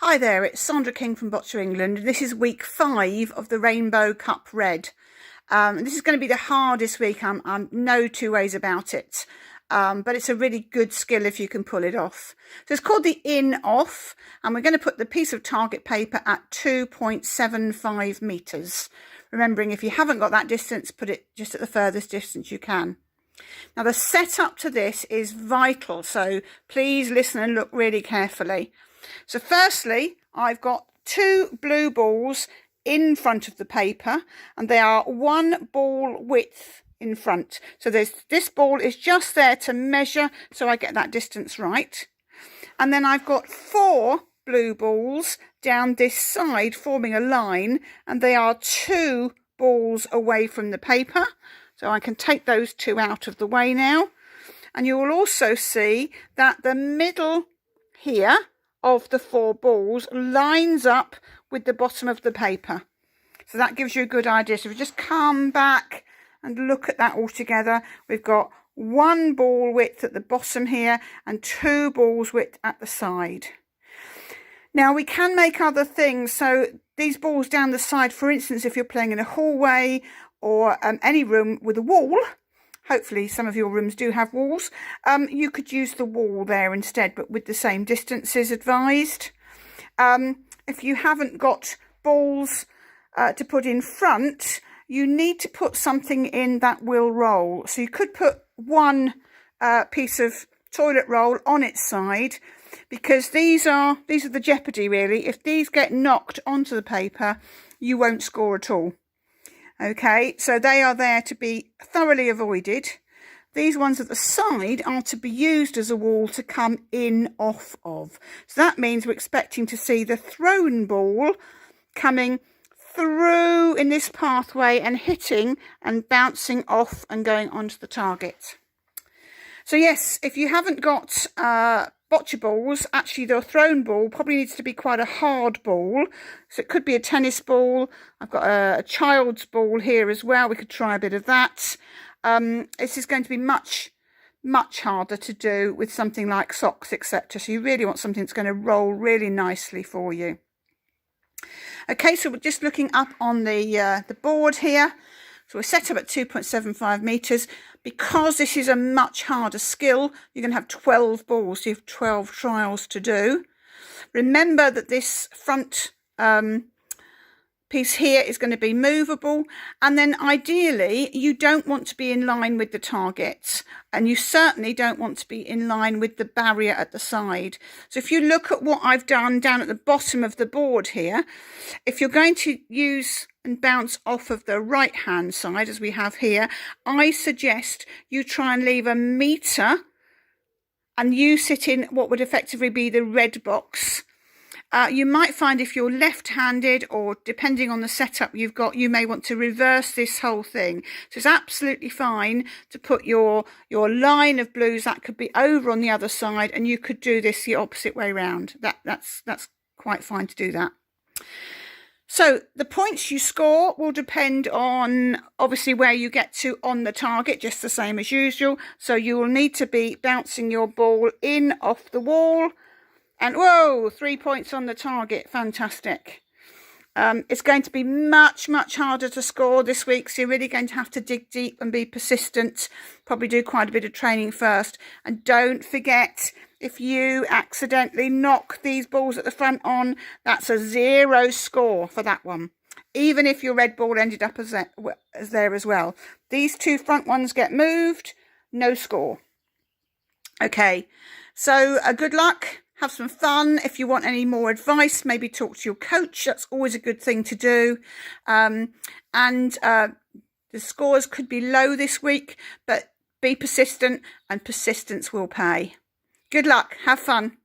Hi there, it's Sandra King from Boccia England, and this is week 5 of the Rainbow Cup Red. This is going to be the hardest week, I'm no two ways about it, but it's a really good skill if you can pull it off. So it's called the in-off, and we're going to put the piece of target paper at 2.75 metres. Remembering, if you haven't got that distance, put it just at the furthest distance you can. Now the setup to this is vital, so please listen and look really carefully. So firstly, I've got 2 blue balls in front of the paper, and they are 1 ball width in front. So this ball is just there to measure so I get that distance right. And then I've got 4 blue balls down this side forming a line, and they are 2 balls away from the paper. So I can take those 2 out of the way now. And you will also see that the middle here of the 4 balls lines up with the bottom of the paper. So that gives you a good idea. So if we just come back and look at that all together, we've got 1 ball width at the bottom here and 2 balls width at the side. Now we can make other things. So these balls down the side, for instance, if you're playing in a hallway or any room with a wall, hopefully some of your rooms do have walls, you could use the wall there instead, but with the same distances advised. If you haven't got balls to put in front, you need to put something in that will roll. So you could put 1 piece of toilet roll on its side, because these are the jeopardy really. If these get knocked onto the paper, you won't score at all. Okay, so they are there to be thoroughly avoided. These ones at the side are to be used as a wall to come in off of. So that means we're expecting to see the thrown ball coming through in this pathway and hitting and bouncing off and going onto the target. So yes, if you haven't got boccia balls, actually the thrown ball probably needs to be quite a hard ball. So it could be a tennis ball. I've got a child's ball here as well. We could try a bit of that. This is going to be much harder to do with something like socks, etc. So you really want something that's going to roll really nicely for you. Okay, so we're just looking up on the board here. So we're set up at 2.75 metres. Because this is a much harder skill, you're going to have 12 balls. So you have 12 trials to do. Remember that this front piece here is going to be movable, and then ideally you don't want to be in line with the target, and you certainly don't want to be in line with the barrier at the side. So if you look at what I've done down at the bottom of the board here, if you're going to use and bounce off of the right hand side as we have here, I suggest you try and leave 1 metre and you sit in what would effectively be the red box. You might find if you're left-handed, or depending on the setup you've got, you may want to reverse this whole thing. So it's absolutely fine to put your line of blues, that could be over on the other side, and you could do this the opposite way round. That's quite fine to do that. So the points you score will depend on obviously where you get to on the target, just the same as usual. So you will need to be bouncing your ball in off the wall. And whoa, 3 points on the target, fantastic. It's going to be much harder to score this week, so you're really going to have to dig deep and be persistent, probably do quite a bit of training first. And don't forget, if you accidentally knock these balls at the front on, that's a 0 score for that one, even if your red ball ended up as there as well. These 2 front ones get moved, no score. Okay, so good luck. Have some fun. If you want any more advice, maybe talk to your coach. That's always a good thing to do. The scores could be low this week, but be persistent, and persistence will pay. Good luck. Have fun.